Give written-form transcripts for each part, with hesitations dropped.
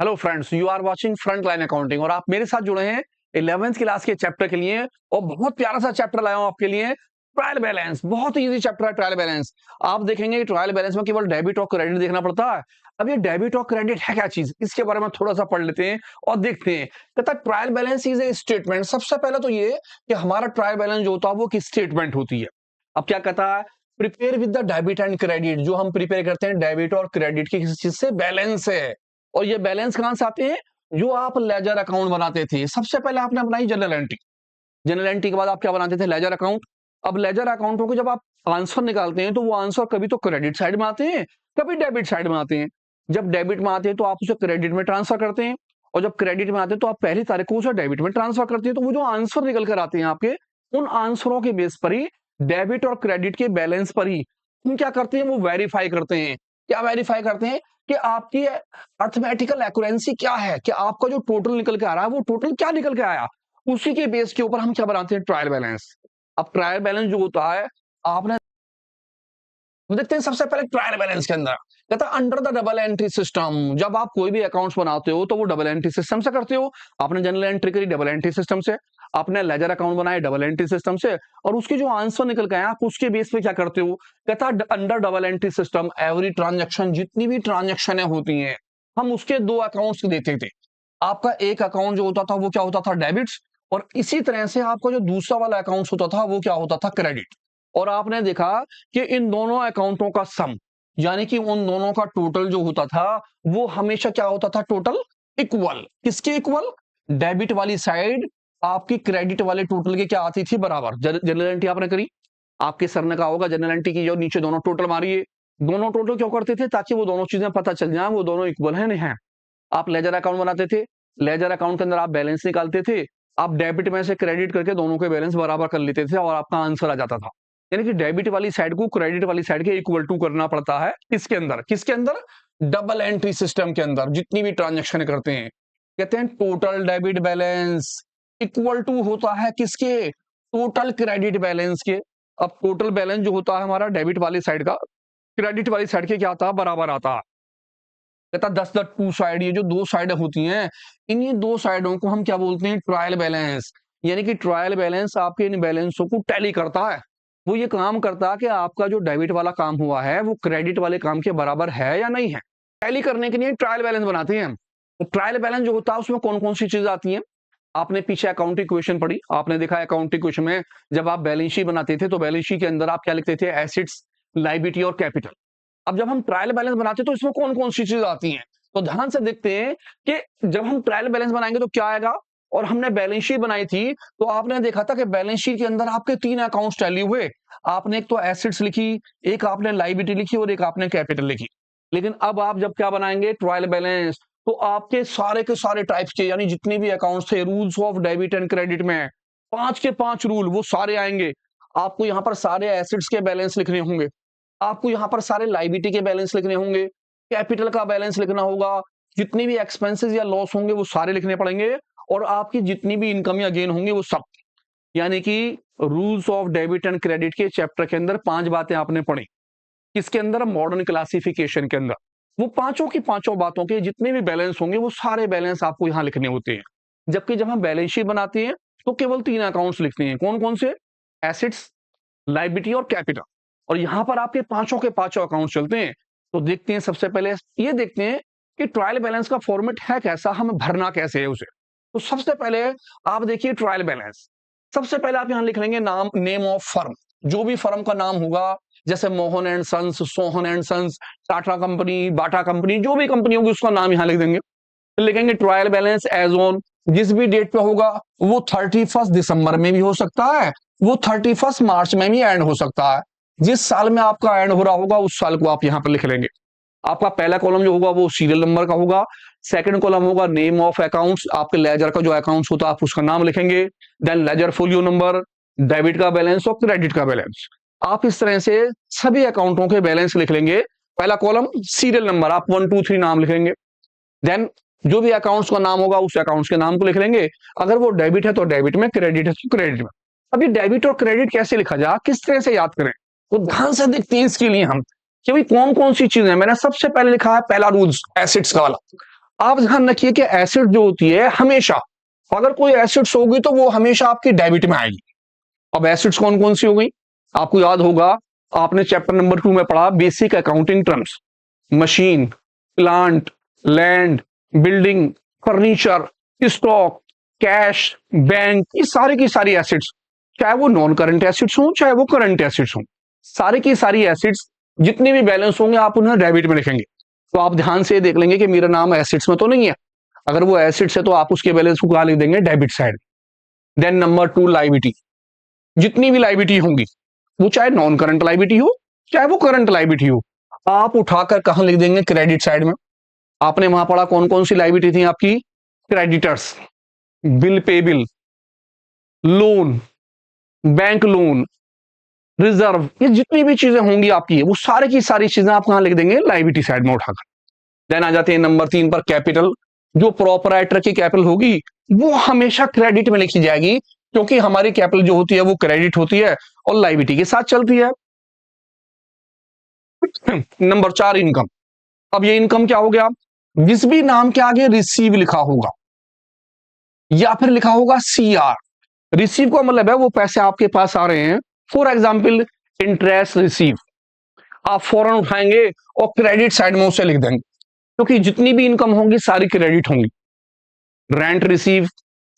Hello friends, you are watching front line accounting और आप मेरे साथ जुड़े हैं 11th क्लास के चैप्टर के लिए। और बहुत प्यारा सा चैप्टर लाया हूं आपके लिए, ट्रायल बैलेंस। बहुत इजी चैप्टर है ट्रायल बैलेंस। आप देखेंगे कि ट्रायल बैलेंस में केवल डेबिट और क्रेडिट देखना पड़ता है। अब ये डेबिट और क्रेडिट है क्या चीज, इसके बारे में थोड़ा सा पढ़ लेते हैं और देखते हैं। कहता है trial balance is a statement. सबसे पहले तो ये कि हमारा ट्रायल बैलेंस जो होता है वो किस स्टेटमेंट होती है। अब क्या कहता है, prepare with the debit and credit. जो हम प्रिपेयर करते हैं डेबिट और क्रेडिट की किसी चीज से बैलेंस है। और ये बैलेंस कहां से आते हैं, जो आप लेजर अकाउंट बनाते थे। सबसे पहले आपने बनाई जनरल एंट्री। जनरल एंट्री के बाद आप क्या बनाते थे, लेजर अकाउंट। अब लेजर अकाउंटों को जब आप आंसर निकालते हैं तो वो आंसर कभी तो क्रेडिट साइड में आते हैं, कभी डेबिट साइड में आते हैं। जब डेबिट में आते हैं तो आप उसे क्रेडिट में ट्रांसफर करते हैं, और जब क्रेडिट में आते हैं तो आप पहली तारीख को उसे डेबिट में ट्रांसफर करते हैं। तो वो जो आंसर निकल कर आते हैं आपके, उन आंसरों के बेस पर ही, डेबिट और क्रेडिट के बैलेंस पर ही हम क्या करते हैं, वो वेरीफाई करते हैं। क्या वेरीफाई करते हैं कि आपकी अर्थमेटिकल एक्यूरेंसी क्या है, कि आपका जो टोटल निकल के आ रहा है वो टोटल क्या निकल के आया। उसी के बेस के ऊपर हम क्या बनाते हैं, ट्रायल बैलेंस। अब ट्रायल बैलेंस जो होता है, आपने तो देखते हैं सबसे पहले ट्रायल बैलेंस के अंदर कहता है under the double entry system. जब आप कोई भी अकाउंट्स बनाते हो तो वो डबल एंट्री सिस्टम से करते हो। आपने जनरल एंट्री करी डबल एंट्री सिस्टम से, आपने लेजर अकाउंट बनाया डबल एंट्री सिस्टम से, और उसके जो आंसर निकल गए आप उसके बेस पे क्या करते हो। कहता है under double entry system every transaction, जितनी भी ट्रांजेक्शन होती हैं हम उसके दो अकाउंट्स देते थे। आपका एक अकाउंट जो होता था वो क्या होता था, डेबिट्स। और इसी तरह से आपका जो दूसरा वाला अकाउंट होता था वो क्या होता था, क्रेडिट। और आपने देखा कि इन दोनों अकाउंटों का सम, यानी कि उन दोनों का टोटल जो होता था वो हमेशा क्या होता था, टोटल इक्वल। किसके इक्वल, डेबिट वाली साइड आपकी क्रेडिट वाले टोटल के क्या आती थी, बराबर। जनरल एंट्री आपने करी, आपके सर ने कहा होगा जनरल एंट्री की जो नीचे दोनों टोटल मारिए। दोनों टोटल क्यों करते थे, ताकि वो दोनों चीजें पता चल जाए वो दोनों इक्वल है नहीं है। आप लेजर अकाउंट बनाते थे, लेजर अकाउंट के अंदर आप बैलेंस निकालते थे, आप डेबिट में से क्रेडिट करके दोनों के बैलेंस बराबर कर लेते थे और आपका आंसर आ जाता था। यानी कि डेबिट वाली साइड को क्रेडिट वाली साइड के इक्वल टू करना पड़ता है। किसके अंदर, किसके अंदर, डबल एंट्री सिस्टम के अंदर। जितनी भी ट्रांजेक्शन करते हैं कहते हैं total debit balance equal to होता है किसके, टोटल क्रेडिट बैलेंस के। अब टोटल बैलेंस जो होता है हमारा डेबिट वाली साइड का, क्रेडिट वाली साइड के क्या आता है, बराबर आता है। कहता 10 द टू साइड, ये जो दो साइडें होती हैं इन्हीं दो साइडों को हम क्या बोलते हैं, ट्रायल बैलेंस। यानी कि ट्रायल बैलेंस आपके इन बैलेंसों को टैली करता है। वो ये काम करता है कि आपका जो डेबिट वाला काम हुआ है वो क्रेडिट वाले काम के बराबर है या नहीं है। टैली करने के लिए ट्रायल बैलेंस बनाते हैं हम। तो ट्रायल बैलेंस जो होता है उसमें कौन कौन सी चीजें आती हैं। आपने पीछे अकाउंटिंग इक्वेशन पढ़ी, आपने देखा अकाउंटिंग इक्वेशन में जब आप बैलेंस शीट बनाते थे तो बैलेंस शीट के अंदर आप क्या लिखते थे, एसेट्स, लायबिलिटी और कैपिटल। अब जब हम ट्रायल बैलेंस बनाते हैं तो इसमें कौन कौन सी चीज आती हैं, तो ध्यान से देखते हैं कि जब हम ट्रायल बैलेंस बनाएंगे तो क्या आएगा। और हमने बैलेंस शीट बनाई थी तो आपने देखा था कि बैलेंस शीट के अंदर आपके तीन अकाउंट्स टैली हुए। आपने एक तो एसेट्स लिखी, एक आपने लायबिलिटी लिखी और एक आपने कैपिटल लिखी। लेकिन अब आप जब क्या बनाएंगे, ट्रायल बैलेंस, तो आपके सारे के सारे टाइप्स के, यानी जितने भी अकाउंट्स थे, rules of debit and credit में पांच के पांच रूल वो सारे आएंगे। आपको यहाँ पर सारे एसेट्स के बैलेंस लिखने होंगे, आपको यहाँ पर सारे लायबिलिटी के बैलेंस लिखने होंगे, कैपिटल का बैलेंस लिखना होगा, जितनी भी एक्सपेंसेस या लॉस होंगे वो सारे लिखने पड़ेंगे, और आपकी जितनी भी इनकम या गेन होंगे वो सब। यानी कि rules of debit and credit के चैप्टर के अंदर पांच बातें आपने पढ़ी। इसके अंदर मॉडर्न क्लासिफिकेशन के अंदर वो पांचों की पांचों बातों के जितने भी बैलेंस होंगे वो सारे बैलेंस आपको यहाँ लिखने होते हैं। जबकि जब हम बैलेंस शीट बनाते हैं तो केवल तीन अकाउंट्स लिखते हैं, कौन कौन से, एसेट्स, लायबिलिटी और कैपिटल। और यहां पर आपके पांचों के पांचों अकाउंट चलते हैं। तो देखते हैं, सबसे पहले ये देखते हैं कि ट्रायल बैलेंस का फॉर्मेट है कैसा, हमें भरना कैसे है उसे। तो सबसे पहले आप देखिए ट्रायल बैलेंस। सबसे पहले आप यहां लिख लेंगे नाम, नेम ऑफ फर्म। जो भी फर्म का नाम होगा, जैसे Mohan and sons, Sohan and sons, Tata company, Bata company, जो भी कंपनी होगी उसका नाम यहां लिख देंगे। तो लिखेंगे ट्रायल बैलेंस एज ऑन, जिस भी डेट पे होगा वो 31 दिसंबर में भी हो सकता है, वो 31 मार्च में भी एंड हो सकता है। जिस साल में आपका एंड हो रहा होगा उस साल को आप यहां पर लिख लेंगे। आपका पहला कॉलम जो होगा वो सीरियल नंबर का होगा, सेकंड कॉलम होगा नेम ऑफ अकाउंट्स, आपके लेजर का जो अकाउंट्स होता है आप उसका नाम लिखेंगे। Then ledger folio number, debit का बैलेंस और क्रेडिट का बैलेंस। आप इस तरह से सभी अकाउंटों के बैलेंस लिख लेंगे। पहला कॉलम सीरियल नंबर, आप 1 2 3 नाम लिखेंगे। देन जो भी अकाउंट्स का नाम होगा उस अकाउंट्स के नाम को लिख लेंगे। अगर वो डेबिट है तो डेबिट में, क्रेडिट है तो क्रेडिट में। अब ये डेबिट और क्रेडिट कैसे लिखा जाए, किस तरह से याद करें, तो ध्यान से देखते हैं इसके लिए हम कि भाई कौन कौन सी चीजें। मैंने सबसे पहले लिखा है पहला रूल्स, एसेट्स का वाला। आप ध्यान रखिए कि एसिड जो होती है हमेशा, अगर कोई एसिड्स होगी तो वो हमेशा आपकी डेबिट में आएगी। अब एसिड्स कौन कौन सी हो गई, आपको याद होगा, आपने चैप्टर नंबर 2 में पढ़ा basic accounting terms, machine, plant, land, building, furniture, stock, cash, bank, ये सारी की सारी एसिड्स, चाहे वो नॉन करंट एसिड्स हों चाहे वो करंट एसिड्स हों, सारी की सारी एसिड्स जितने भी बैलेंस होंगे आप उन्हें डेबिट में लिखेंगे। तो आप ध्यान से देख लेंगे कि मेरा नाम एसिड्स में तो नहीं है, अगर वो एसिड्स है तो आप उसके बैलेंस को कहां लिख देंगे, debit side. Then number 2 liability, जितनी भी लाइबिलिटी होंगी वो चाहे नॉन करंट लाइबिलिटी हो चाहे वो करंट लाइबिलिटी हो, आप उठाकर कहां लिख देंगे, क्रेडिट साइड में। आपने वहां पढ़ा कौन कौन सी लाइबिलिटी थी आपकी, creditors, bill payable, loan, bank loan, reserve, ये जितनी भी चीजें होंगी आपकी वो सारी की सारी चीजें आप कहां लिख देंगे, लाइबिलिटी साइड में उठाकर। देन आ जाते हैं नंबर 3 पर कैपिटल, जो प्रोपराइटर की कैपिटल होगी वो हमेशा क्रेडिट में लिखी जाएगी, क्योंकि हमारी कैपिटल जो होती है वो क्रेडिट होती है और लाइबिलिटी के साथ चलती है। नंबर 4 इनकम, अब ये इनकम क्या हो गया, जिस भी नाम के आगे रिसीव लिखा होगा या फिर लिखा होगा सीआर, रिसीव का मतलब है वो पैसे आपके पास आ रहे हैं। फॉर एग्जाम्पल इंटरेस्ट रिसीव, आप फौरन उठाएंगे और क्रेडिट साइड में उसे लिख देंगे, क्योंकि जितनी भी इनकम होंगी सारी क्रेडिट होंगी। Rent receive,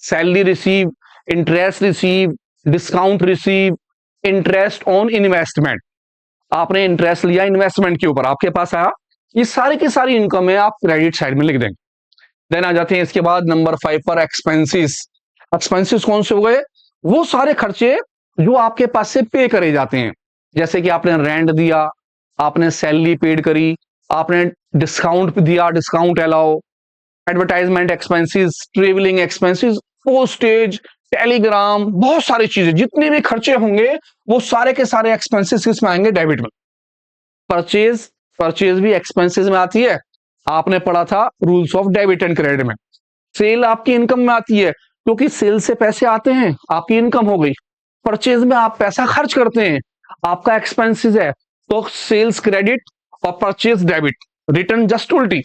salary receive, interest receive, discount receive, interest on investment, आपने इंटरेस्ट लिया इन्वेस्टमेंट के ऊपर आपके पास आया, ये सारी की सारी इनकम है, आप क्रेडिट साइड में लिख देंगे। देन आ जाते हैं इसके बाद नंबर 5 पर एक्सपेंसेस। एक्सपेंसेस कौन से हो गए, वो सारे खर्चे जो आपके पास से पे करे जाते हैं, जैसे कि आपने रेंट दिया, आपने सैलरी पेड करी, आपने डिस्काउंट दिया, discount allow, advertisement expenses, travelling expenses, postage, Telegram, बहुत सारी चीजें, जितने भी खर्चे होंगे वो सारे के सारे एक्सपेंसेस किसमें आएंगे, डेबिट में। परचेज, परचेज भी एक्सपेंसेस में आती है, आपने पढ़ा था rules of debit and credit में। सेल आपकी इनकम में आती है, क्योंकि सेल से पैसे आते हैं, आपकी इनकम हो गई। परचेज में आप पैसा खर्च करते हैं, आपका एक्सपेंसेस है, तो सेल्स क्रेडिट और परचेज डेबिट, रिटर्न जस्ट उल्टी।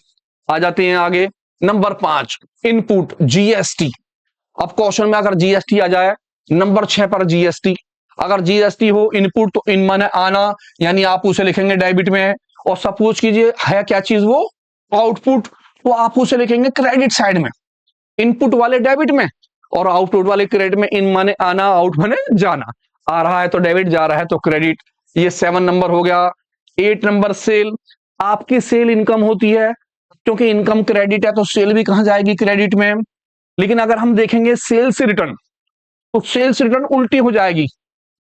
आ जाते हैं आगे नंबर 5 इनपुट, जीएसटी। अब क्वेश्चन में अगर जीएसटी आ जाए, नंबर 6 पर जीएसटी, अगर जीएसटी हो इनपुट तो इन माने आना, यानी आप उसे लिखेंगे डेबिट में, और सपोज कीजिए है क्या चीज वो, आउटपुट, तो आप उसे लिखेंगे क्रेडिट साइड में। इनपुट वाले डेबिट में और आउटपुट वाले क्रेडिट में, इन माने आना, आउट माने जाना, आ रहा है तो डेबिट, जा रहा है तो क्रेडिट। ये 7 नंबर हो गया। 8 नंबर सेल, आपकी सेल इनकम होती है, क्योंकि इनकम क्रेडिट है तो सेल भी कहां जाएगी, क्रेडिट में। लेकिन अगर हम देखेंगे सेल से रिटर्न, तो सेल्स रिटर्न उल्टी हो जाएगी,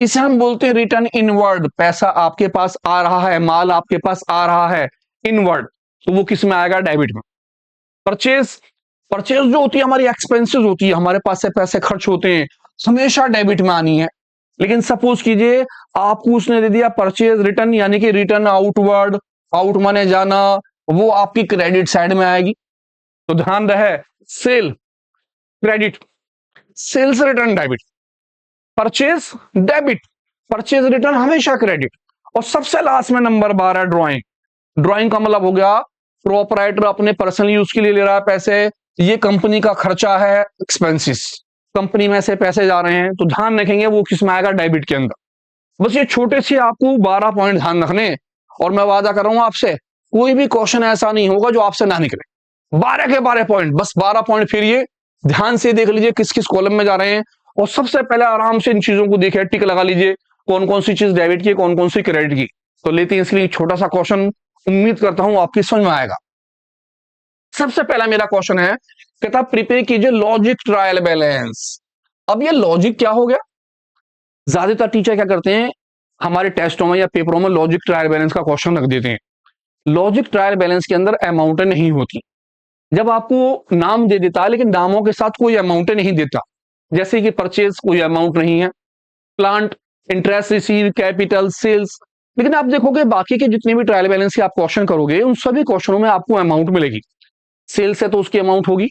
इसे हम बोलते हैं रिटर्न इनवर्ड। पैसा आपके पास आ रहा है, माल आपके पास आ रहा है इनवर्ड, तो वो किस में आएगा, डेबिट में। परचेज, परचेज जो होती है हमारी एक्सपेंसेस होती है, हमारे पास से पैसे खर्च होते हैं, हमेशा डेबिट में आनी है। लेकिन सपोज कीजिए आपको उसने दे दिया परचेज रिटर्न, यानी कि रिटर्न आउटवर्ड, आउट माने जाना, वो आपकी क्रेडिट साइड में आएगी। तो ध्यान रहे, sale credit, sales return debit, purchase debit, purchase return हमेशा क्रेडिट। और सबसे लास्ट में नंबर 12 ड्राइंग। ड्राइंग का मतलब हो गया प्रोपराइटर अपने पर्सनल यूज के लिए ले रहा है पैसे, ये कंपनी का खर्चा है, एक्सपेंसेस, कंपनी में से पैसे जा रहे हैं, तो ध्यान रखेंगे वो किस में आएगा, डेबिट के अंदर। बस ये छोटे से आपको 12 पॉइंट ध्यान रखने, और मैं वादा कर रहा हूं आपसे कोई भी क्वेश्चन ऐसा नहीं होगा जो आपसे ना निकले। 12 के 12 पॉइंट, बस 12 पॉइंट, फिर ये ध्यान से देख लीजिए किस किस कॉलम में जा रहे हैं, और सबसे पहले आराम से इन चीजों को देखिए, टिक लगा लीजिए कौन कौन सी चीज डेबिट की, कौन कौन सी क्रेडिट की। तो लेते हैं इसलिए छोटा सा क्वेश्चन, उम्मीद करता हूं आपकी समझ में आएगा। सबसे पहला मेरा क्वेश्चन है, कहता प्रिपेयर कीजिए लॉजिक ट्रायल बैलेंस। अब ये लॉजिक क्या हो गया, ज्यादातर टीचर क्या करते हैं हमारे टेस्टों में या पेपरों में लॉजिक ट्रायल बैलेंस का क्वेश्चन रख देते हैं। लॉजिक ट्रायल बैलेंस के अंदर अमाउंट नहीं होती, जब आपको नाम दे देता है लेकिन नामों के साथ कोई अमाउंट नहीं देता, जैसे कि परचेज कोई अमाउंट नहीं है, plant, interest receive, capital, sales. लेकिन आप देखोगे बाकी के जितने भी ट्रायल बैलेंस के आप क्वेश्चन करोगे उन सभी क्वेश्चनों में आपको अमाउंट मिलेगी। सेल्स है तो उसकी अमाउंट होगी,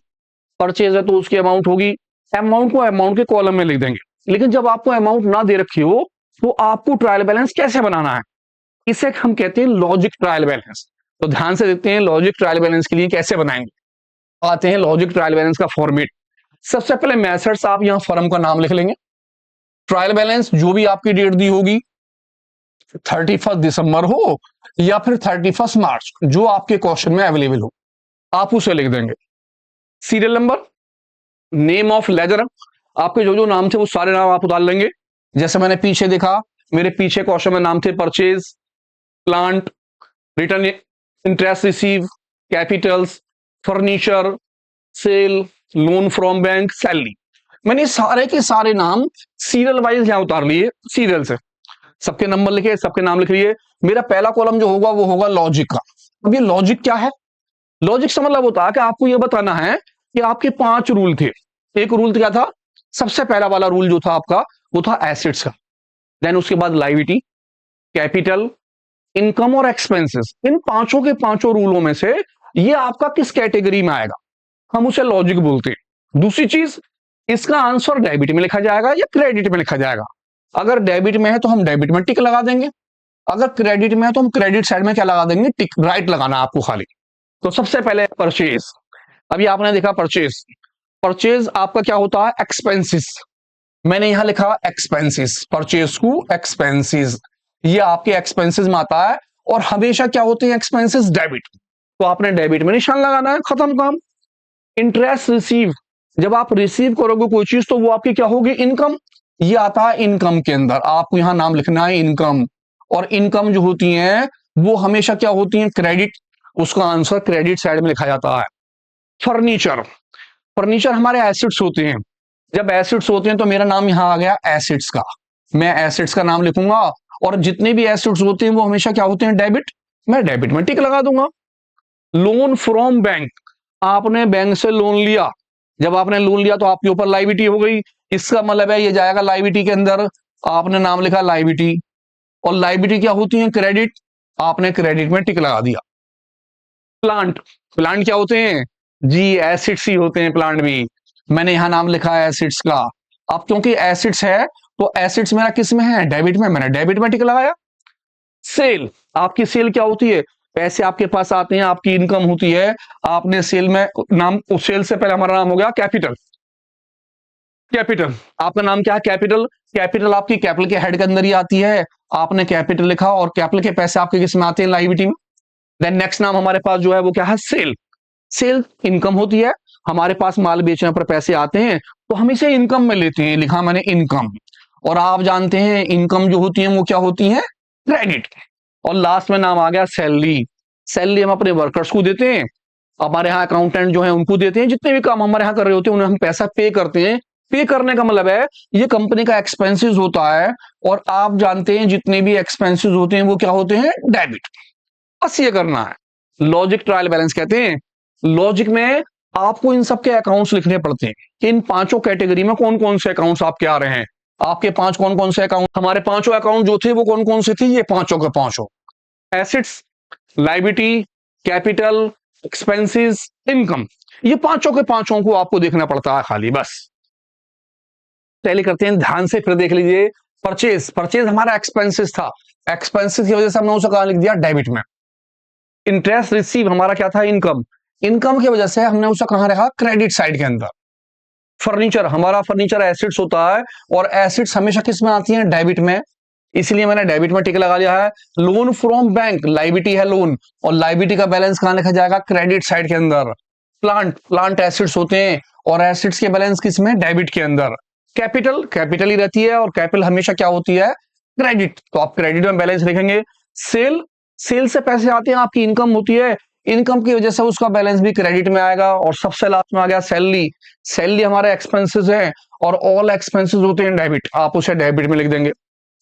परचेज है तो उसकी अमाउंट होगी, अमाउंट को अमाउंट के कॉलम में लिख देंगे। लेकिन जब आपको अमाउंट ना दे रखी हो तो आपको ट्रायल बैलेंस कैसे बनाना है, इसे हम कहते हैं लॉजिक ट्रायल बैलेंस। तो ध्यान से देखते हैं लॉजिक ट्रायल बैलेंस के लिए कैसे बनाएंगे। आते हैं लॉजिक ट्रायल बैलेंस का फॉर्मेट। सबसे पहले मेथड्स, आप यहां फर्म का नाम लिख लेंगे। ट्रायल बैलेंस जो भी आपकी डेट दी होगी, 31 दिसंबर हो या फिर 31 मार्च, जो आपके क्वेश्चन में अवेलेबल हो, आप उसे लिख देंगे। Serial number, name of ledger, आपके जो जो नाम थे वो सारे नाम आप उतार लेंगे। जैसे मैंने पीछे देखा, मेरे पीछे क्वेश्चन में नाम थे purchase, plant, return, interest receive, capitals, furniture, sale, loan from bank, salary. मैंने सारे के सारे नाम सीरियल वाइज यहां उतार लिए, सीरियल से सबके नंबर लिखे, सबके नाम लिख लिए। मेरा पहला कॉलम जो होगा वो होगा लॉजिक का। अब ये लॉजिक क्या है? लॉजिक से मतलब होता है कि आपको ये बताना है कि आपके 5 रूल थे। एक रूल क्या था? सबसे पहला वाला रूल जो था आपका, वो था एसेट्स का। देन उसके बाद लायबिलिटी, कैपिटल, इनकम और एक्सपेंसेस। इन पांचों के पांचों रूलों में से ये आपका किस कैटेगरी में आएगा, हम उसे लॉजिक बोलते हैं। दूसरी चीज, इसका आंसर डेबिट में लिखा जाएगा या क्रेडिट में लिखा जाएगा। अगर डेबिट में है तो हम डेबिट में टिक लगा देंगे, अगर क्रेडिट में है तो हम क्रेडिट साइड में क्या लगा देंगे, टिक, राइट लगाना आपको खाली। तो सबसे पहले परचेज। अभी आपने देखा परचेज, परचेज आपका क्या होता है? एक्सपेंसिस। मैंने यहां लिखा एक्सपेंसिस, परचेज को एक्सपेंसिस, ये आपके एक्सपेंसिस में आता है। और हमेशा क्या होते हैं एक्सपेंसिस? डेबिट। तो आपने डेबिट में निशान लगाना है, खत्म काम। इंटरेस्ट रिसीव, जब आप रिसीव करोगे कोई चीज तो वो आपकी क्या होगी? इनकम। ये आता है इनकम के अंदर, आपको यहां नाम लिखना है इनकम। और इनकम जो होती है वो हमेशा क्या होती है? क्रेडिट। उसका आंसर क्रेडिट साइड में लिखा जाता है। फर्नीचर, फर्नीचर हमारे एसिड्स होते हैं। जब एसिड्स होते हैं तो मेरा नाम यहां आ गया एसिड्स का, मैं एसिड्स का नाम लिखूंगा। और जितने भी एसिड्स होते हैं वो हमेशा क्या होते हैं? डेबिट। मैं डेबिट में टिक लगा दूंगा। लोन फ्रॉम बैंक, आपने बैंक से लोन लिया, जब आपने लोन लिया तो आपके ऊपर लायबिलिटी हो गई, इसका मतलब है ये जाएगा लायबिलिटी के अंदर। आपने नाम लिखा लायबिलिटी, और लायबिलिटी क्या होती है? क्रेडिट। आपने क्रेडिट में टिक लगा दिया। प्लांट, प्लांट क्या होते हैं जी? एसिड्स ही होते हैं प्लांट भी। मैंने यहां नाम लिखा है एसिड्स का। अब क्योंकि एसिड्स है तो एसिड्स मेरा किस में है? डेबिट में, मैंने डेबिट में टिक लगाया। सेल, आपकी सेल क्या होती है? पैसे आपके पास आते हैं, आपकी इनकम होती है, आपने सेल में नाम, उस सेल से पहले हमारा नाम हो गया कैपिटल। कैपिटल, आपका नाम क्या है? कैपिटल। कैपिटल आपकी कैपिटल के हेड के अंदर ही आती है, आपने कैपिटल लिखा। और कैपिटल के पैसे आपके किस में आते हैं? लायबिलिटी में। देन नेक्स्ट नाम हमारे पास जो है वो क्या है? सेल। सेल इनकम होती है, हमारे पास माल बेचने पर पैसे आते हैं तो हम इसे इनकम में लेते हैं, लिखा मैंने इनकम। और आप जानते हैं इनकम जो होती है वो क्या होती है? क्रेडिट। और लास्ट में नाम आ गया सैलरी। सैलरी हम अपने वर्कर्स को देते हैं, हमारे यहाँ अकाउंटेंट जो है उनको देते हैं, जितने भी काम हमारे यहाँ कर रहे होते हैं उन्हें हम पैसा पे करते हैं। पे करने का मतलब है ये कंपनी का एक्सपेंसेस होता है। और आप जानते हैं जितने भी एक्सपेंसेस होते हैं वो क्या होते हैं? डेबिट। बस ये करना है, लॉजिक ट्रायल बैलेंस कहते हैं। लॉजिक में आपको इन सब के अकाउंट्स लिखने पड़ते हैं कि इन पांचों कैटेगरी में कौन कौन से अकाउंट्स आपके आ रहे हैं। आपके 5 कौन कौन से अकाउंट, हमारे पांचों अकाउंट जो थे वो कौन कौन से थे? ये पांचों के पांचों, assets, liability, capital, expenses, income. ये पांचों के पांचों को आपको देखना पड़ता है खाली, बस। टैली करते हैं ध्यान से, फिर देख लीजिए। परचेज, परचेज हमारा एक्सपेंसेस था, एक्सपेंसेस की वजह से हमने उसे कहां लिख दिया? डेबिट में। इंटरेस्ट रिसीव हमारा क्या था? इनकम। इनकम की वजह से हमने उसे कहां रखा? क्रेडिट साइड के अंदर। फर्नीचर, हमारा फर्नीचर एसिड्स होता है, और एसिड्स हमेशा किस में आती हैं? डेबिट में, इसलिए मैंने डेबिट में टिक लगा लिया है। लोन फ्रॉम बैंक, लायबिलिटी है लोन, और लायबिलिटी का बैलेंस कहां लिखा जाएगा? क्रेडिट साइड के अंदर। प्लांट, प्लांट एसिड्स होते हैं, और एसिड्स के बैलेंस किस में? डेबिट के अंदर। कैपिटल, कैपिटल ही रहती है, और कैपिटल हमेशा क्या होती है? क्रेडिट, तो आप क्रेडिट में बैलेंस लिखेंगे। सेल, सेल से पैसे आते हैं, आपकी इनकम होती है, इनकम की वजह से उसका बैलेंस भी क्रेडिट में आएगा। और सबसे लास्ट में आ गया सैलरी, सैलरी हमारे एक्सपेंसेस है, और ऑल एक्सपेंसेस होते हैं डेबिट, आप उसे डेबिट में लिख देंगे।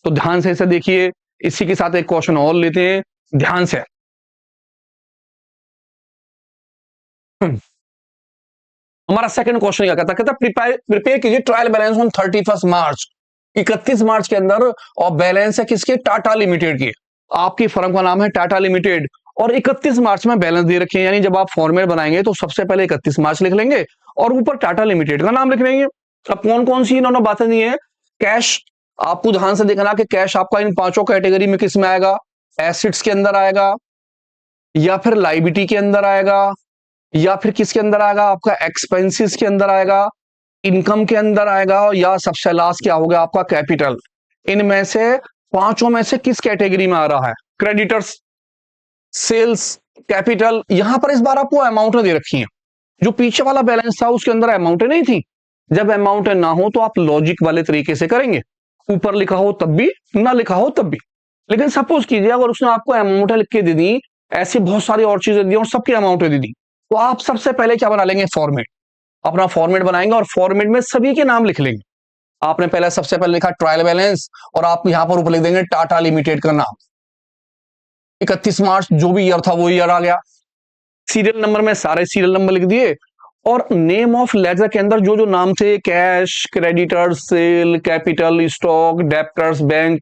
तो ध्यान से इसे देखिए। इसी के साथ एक क्वेश्चन और लेते हैं, ध्यान से। हमारा सेकंड क्वेश्चन क्या कहता है? प्रिपेयर कीजिए ट्रायल बैलेंस ऑन 31 मार्च, 31 मार्च के अंदर। और बैलेंस है किसके? टाटा लिमिटेड की। आपकी फर्म का नाम है टाटा लिमिटेड, और 31 मार्च में बैलेंस दे रखे हैं। यानी जब आप फॉर्मेट बनाएंगे तो सबसे पहले 31 मार्च लिख लेंगे, और ऊपर टाटा लिमिटेड का नाम लिख लेंगे। अब कौन कौन सी इन्होंने बातें दी है? कैश, आपको ध्यान से देखना कि कैश आपका इन पांचों कैटेगरी में किस में आएगा? एसिड्स के अंदर आएगा, या फिर लायबिलिटी के अंदर आएगा, या फिर किसके अंदर आएगा, आपका एक्सपेंसेस के अंदर आएगा, इनकम के अंदर आएगा, या सबसे लास्ट क्या होगा आपका कैपिटल। इनमें से पांचों में से किस कैटेगरी में आ रहा है? Creditors, sales, capital. यहां पर इस बार आपको अमाउंट दे रखी है, जो पीछे वाला बैलेंस था उसके अंदर अमाउंट नहीं थी। जब अमाउंट ना हो तो आप लॉजिक वाले तरीके से करेंगे, ऊपर लिखा हो तब भी, ना लिखा हो तब भी। लेकिन सपोज कीजिए अगर उसने आपको अमाउंट लिख के दे दी, ऐसी बहुत सारी और चीजें दी और सबकी अमाउंट दे दी, तो आप सबसे पहले क्या बना लेंगे? फॉर्मेट। अपना फॉर्मेट बनाएंगे और फॉर्मेट में सभी के नाम लिख लेंगे। आपने पहले सबसे पहले लिखा ट्रायल बैलेंस, और आप यहां पर ऊपर लिख देंगे टाटा लिमिटेड का नाम। 31 मार्च जो भी ईयर था वो ईयर आ गया। सीरियल नंबर में सारे सीरियल नंबर लिख दिए, और नेम ऑफ लेजर के अंदर जो जो नाम थे, cash, creditor, sale, capital, stock, debtors, bank,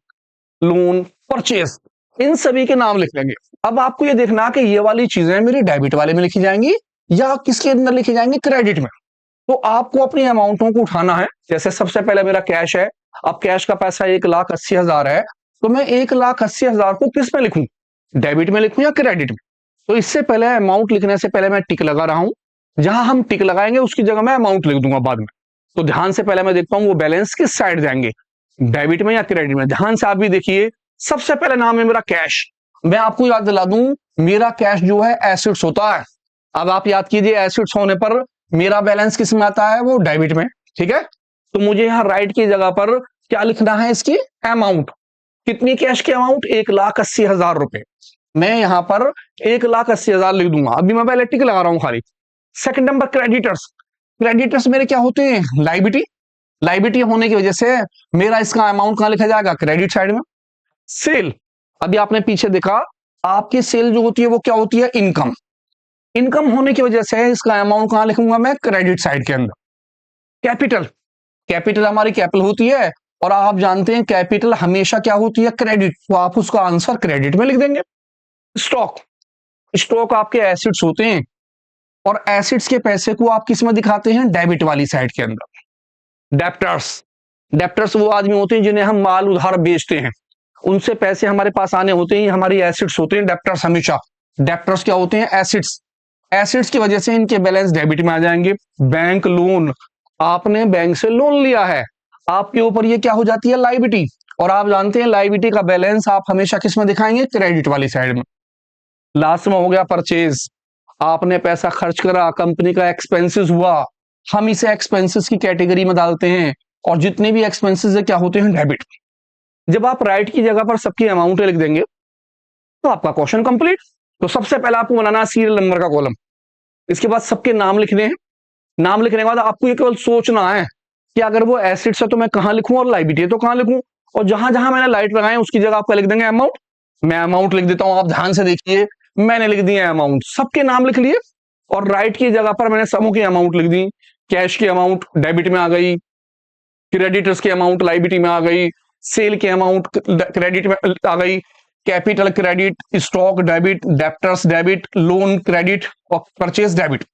loan, purchase, इन सभी के नाम लिख लेंगे। अब आपको ये देखना कि ये वाली चीजें मेरी डेबिट वाले में लिखी जाएंगी या किसके अंदर लिखी जाएंगी? क्रेडिट में। तो आपको अपनी अमाउंटों को उठाना है। जैसे सबसे पहले मेरा कैश है, अब कैश का पैसा 1,80,000 है, तो मैं 1,80,000 को किस में लिखूं? डेबिट में लिखूं या क्रेडिट में? तो इससे पहले अमाउंट लिखने से पहले मैं टिक लगा रहा हूं। जहां हम टिक लगाएंगे उसकी जगह मैं अमाउंट लिख दूंगा बाद में। तो ध्यान से पहले मैं देखता हूं वो बैलेंस किस साइड जाएंगे, डेबिट में या क्रेडिट में। ध्यान से आप भी देखिए, सबसे पहले नाम है मेरा कैश। मैं आपको याद दिला दूं, मेरा कैश जो है एसेट्स होता है। अब आप याद कीजिए, एसेट्स होने पर मेरा बैलेंस किस में आता है? वो डेबिट में। ठीक है, तो मुझे यहाँ राइट की जगह पर क्या लिखना है? इसकी अमाउंट। कितनी कैश की अमाउंट? 1,80,000 रुपए। मैं यहां पर 1,80,000 लिख दूंगा। अभी मैं पहले टिक लगा रहा हूं खाली। Second number creditors. क्रेडिटर्स मेरे क्या होते हैं? लाइबिलिटी। लाइबिलिटी होने की वजह से मेरा इसका अमाउंट कहां लिखा जाएगा? क्रेडिट साइड में। सेल, अभी आपने पीछे देखा, आपकी सेल जो होती है वो क्या होती है? इनकम। इनकम होने की वजह से इसका अमाउंट कहां लिखूंगा मैं? क्रेडिट साइड के अंदर। कैपिटल, कैपिटल हमारी कैपिटल होती है, और आप जानते हैं कैपिटल हमेशा क्या होती है? क्रेडिट। तो आप उसका आंसर क्रेडिट में लिख देंगे। स्टॉक, स्टॉक आपके एसेट्स होते हैं, और एसेट्स के पैसे को आप किस में दिखाते हैं? डेबिट वाली साइड के अंदर। डेप्टर्स, डेप्टर्स वो आदमी होते हैं जिन्हें हम माल उधार बेचते हैं, उनसे पैसे हमारे पास आने होते हैं, हमारी एसेट्स होते हैं डेप्टर्स हमेशा। डेप्टर्स क्या होते हैं? एसेट्स। एसेट्स की वजह से इनके बैलेंस डेबिट में आ जाएंगे। बैंक लोन, आपने बैंक से लोन लिया है, आपके ऊपर ये क्या हो जाती है? लाइबिलिटी। और आप जानते हैं लाइबिलिटी का बैलेंस आप हमेशा किस में दिखाएंगे? क्रेडिट वाली साइड में। लास्ट में हो गया परचेज। आपने पैसा खर्च करा, कंपनी का एक्सपेंसेस हुआ, हम इसे एक्सपेंसेस की कैटेगरी में डालते हैं, और जितने भी एक्सपेंसेस है क्या होते हैं? डेबिट। जब आप राइट की जगह पर सबकी अमाउंट लिख देंगे तो आपका क्वेश्चन कंप्लीट। तो सबसे पहले आपको बनाना है सीरियल नंबर का कॉलम, इसके बाद सबके नाम लिखने हैं। नाम लिखने के बाद आपको ये केवल सोचना है कि अगर वो एसेट्स है तो मैं कहां लिखूं, और लाइबिलिटी है तो कहां लिखूं। और जहां जहां मैंने लाइट लगाए उसकी जगह आपका लिख देंगे अमाउंट। मैं अमाउंट लिख देता हूं, आप ध्यान से देखिए, मैंने लिख दिया अमाउंट। सबके नाम लिख लिए, और राइट की जगह पर मैंने समूह की अमाउंट लिख दी। कैश की अमाउंट डेबिट में आ गई, क्रेडिटर्स की अमाउंट लाइबिलिटी में आ गई, सेल की अमाउंट क्रेडिट में आ गई, capital credit, stock debit, debtors debit, loan credit, और परचेज डेबिट।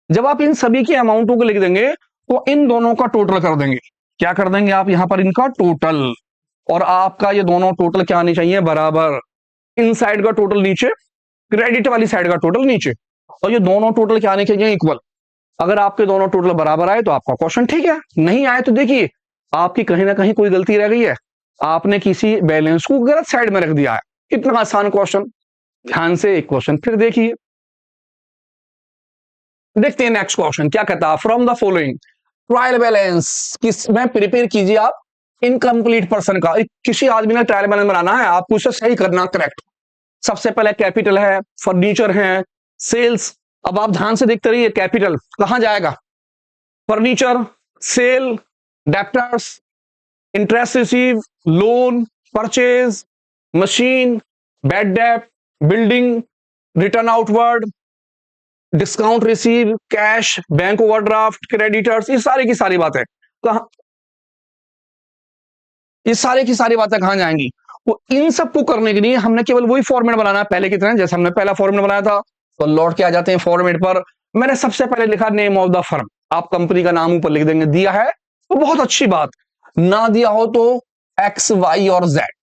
जब आप इन सभी की अमाउंटों को लिख देंगे तो इन दोनों का टोटल कर देंगे। क्या कर देंगे आप यहां पर? इनका टोटल। और आपका ये दोनों टोटल क्या आने चाहिए? बराबर। इन साइड का टोटल नीचे, क्रेडिट वाली साइड का टोटल नीचे, और ये दोनों टोटल क्या आने चाहिए? इक्वल। अगर आपके दोनों टोटल बराबर आए तो आपका क्वेश्चन ठीक है, नहीं आए तो देखिए आपकी कहीं ना कहीं कोई गलती रह गई है, आपने किसी बैलेंस को गलत साइड में रख दिया है। कितना आसान क्वेश्चन। ध्यान से एक क्वेश्चन फिर देखिए, देखते हैं नेक्स्ट क्वेश्चन क्या कहता है। From the following trial balance किस में प्रिपेयर कीजिए आप इनकम्प्लीट पर्सन का। किसी आदमी ने ट्रायल बैलेंस बनाना है, आपको उसे सही करना, करेक्ट। सबसे पहले कैपिटल है, फर्नीचर है, सेल्स। अब आप ध्यान से देखते रहिए, कैपिटल कहां जाएगा? Furniture, sale, debtors, interest receive, loan, purchase, machine, bad debt, building, return outward, discount receive, cash, bank overdraft, creditors. ये सारी की सारी बातें कहां, ये सारी की सारी बातें कहां जाएंगी? वो इन सबको करने के लिए हमने केवल वही फॉर्मेट बनाना है पहले की तरह, जैसे हमने पहला फॉर्मेट बनाया था। तो लौट के आ जाते हैं फॉर्मेट पर। मैंने सबसे पहले लिखा नेम ऑफ द फर्म, आप कंपनी का नाम ऊपर लिख देंगे। दिया है तो बहुत अच्छी बात, ना दिया हो तो एक्स, वाई और जेड।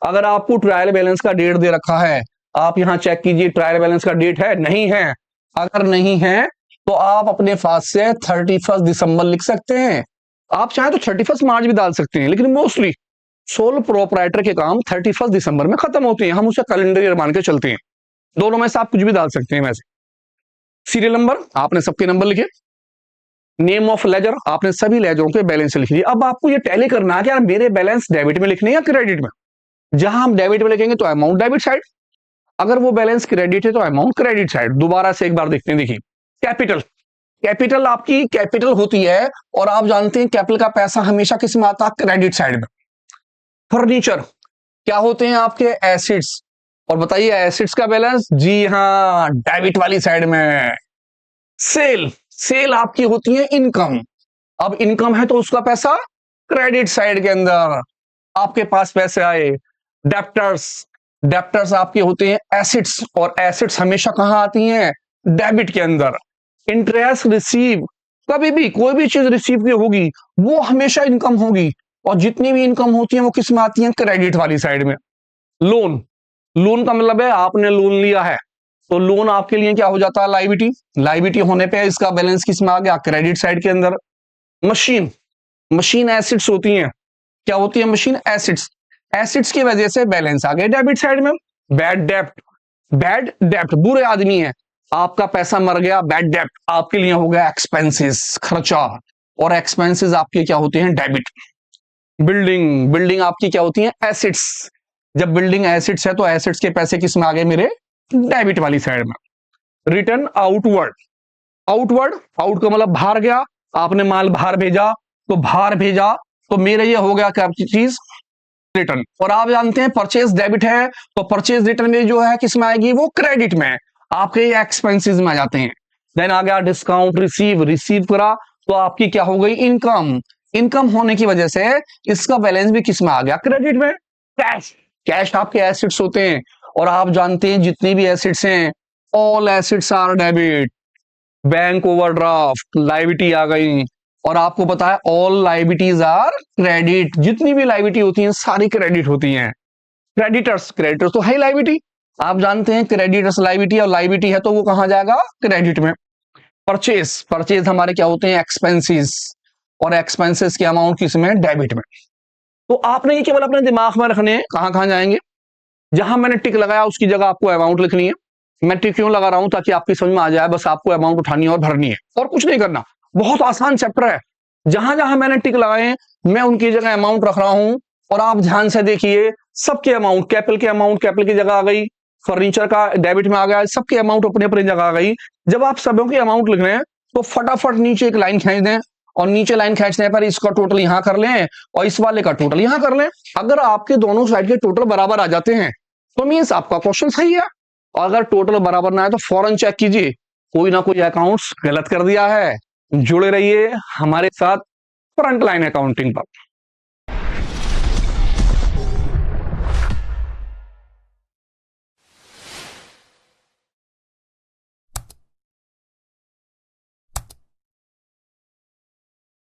अगर आपको ट्रायल बैलेंस का डेट दे रखा है, आप यहां चेक कीजिए ट्रायल बैलेंस का डेट है, नहीं है, अगर नहीं है तो आप अपने पास से 31 दिसंबर लिख सकते हैं। आप चाहें तो 31 मार्च भी डाल सकते हैं, लेकिन मोस्टली सोल प्रोपराइटर के काम 31 दिसंबर में खत्म होते हैं, हम उसे कैलेंडर ईयर मान के चलते हैं। दोनों में से आप कुछ भी डाल सकते हैं। वैसे सीरियल नंबर आपने सबके नंबर लिखे, नेम ऑफ लेजर आपने सभी लेजरों के बैलेंस लिख लिए। अब आपको ये टैली करना है कि यार मेरे बैलेंस डेबिट में लिखने या क्रेडिट में। जहां हम डेबिट में लिखेंगे तो अमाउंट डेबिट साइड, अगर वो बैलेंस क्रेडिट है तो अमाउंट क्रेडिट साइड। दोबारा से एक बार देखते हैं। देखिए कैपिटल, कैपिटल आपकी कैपिटल होती है और आप जानते हैं कैपिटल का पैसा हमेशा किस में आता है? क्रेडिट साइड में। फर्नीचर क्या होते हैं? आपके एसिड्स। और बताइए एसिड्स का बैलेंस, जी हाँ, डेबिट वाली साइड में। सेल, सेल आपकी होती है इनकम। अब इनकम है तो उसका पैसा क्रेडिट साइड के अंदर, आपके पास पैसे आए। डेप्टर्स, डेप्टर्स आपके होते हैं एसिड्स, और एसिड्स हमेशा कहां आती हैं? डेबिट के अंदर। इंटरेस्ट रिसीव, कभी भी कोई भी चीज रिसीव की होगी वो हमेशा इनकम होगी, और जितनी भी इनकम होती है वो किस में आती है? क्रेडिट वाली साइड में। लोन, लोन का मतलब है आपने लोन लिया है तो लोन आपके लिए क्या हो जाता है? लाइबिलिटी। लाइबिलिटी होने पे इसका बैलेंस किस में आ गया? क्रेडिट साइड के अंदर। मशीन, मशीन एसिड्स होती हैं। क्या होती है? Machine acids. एसिड्स की वजह से बैलेंस आ गया डेबिट साइड में। बैड डेप्ट, बैड डेप्ट बुरे आदमी है, आपका पैसा मर गया, बैड डेप्ट आपके लिए हो गया एक्सपेंसेस, खर्चा। और एक्सपेंसेस आपके क्या होते हैं? डेबिट। बिल्डिंग, बिल्डिंग आपकी क्या होती है? एसिड्स। जब बिल्डिंग एसिड्स है तो एसिड्स के पैसे किस में आ गए? मेरे डेबिट वाली साइड में। रिटर्न आउटवर्ड, आउटवर्ड, आउट का मतलब बाहर गया, आपने माल बाहर भेजा तो बाहर भेजा, तो मेरे ये हो गया क्या चीज? रिटर्न। और आप जानते हैं परचेज डेबिट है तो परचेज रिटर्न में जो है किस में आएगी? वो क्रेडिट में, आपके एक्सपेंसेस में आ जाते हैं। देन आ गया डिस्काउंट रिसीव, रिसीव करा तो आपकी क्या हो गई? इनकम। इनकम होने की वजह से इसका बैलेंस भी किस में आ गया? क्रेडिट में। कैश, कैश आपके एसिड्स होते हैं, और आप जानते हैं जितनी भी एसिड्स हैं all assets are debit. Bank overdraft liability आ गई, और आपको पता है ऑल लाइबिलिटीज आर क्रेडिट। जितनी भी लाइबिलिटी होती हैं सारी क्रेडिट होती हैं। क्रेडिटर्स, क्रेडिटर्स तो है लाइबिलिटी, आप जानते हैं क्रेडिटर्स लाइबिलिटी, और लाइबिलिटी है तो वो कहां जाएगा? क्रेडिट में। परचेस, परचेज हमारे क्या होते हैं? एक्सपेंसेस, और एक्सपेंसेस के अमाउंट किस में? डेबिट में। तो आपने ये केवल अपने दिमाग में रखने हैं कहां कहां जाएंगे। जहां मैंने टिक लगाया उसकी जगह आपको अमाउंट लिखनी है। मैं टिक क्यों लगा रहा हूं? ताकि आपकी समझ में आ जाए, बस आपको अमाउंट उठानी है और भरनी है, और कुछ नहीं करना। बहुत आसान चैप्टर है। जहां जहां मैंने टिक लगाए मैं उनकी जगह अमाउंट रख रहा हूं, और आप ध्यान से देखिए सबके अमाउंट, कैपिटल के अमाउंट कैपिटल की जगह आ गई, फर्नीचर का डेबिट में आ गया, सबके अमाउंट अपने अपनी जगह आ गई। जब आप सबों की अमाउंट लिख रहे हैं तो फटाफट नीचे एक लाइन खींच दें, और नीचे लाइन खींचने पर इसका टोटल यहां कर लें और इस वाले का टोटल यहां कर लें। अगर आपके दोनों साइड के टोटल बराबर आ जाते हैं तो मीन्स आपका क्वेश्चन सही है, और अगर टोटल बराबर ना है तो फौरन चेक कीजिए कोई ना कोई अकाउंट्स गलत कर दिया है। जुड़े रहिए हमारे साथ फ्रंट लाइन अकाउंटिंग पर।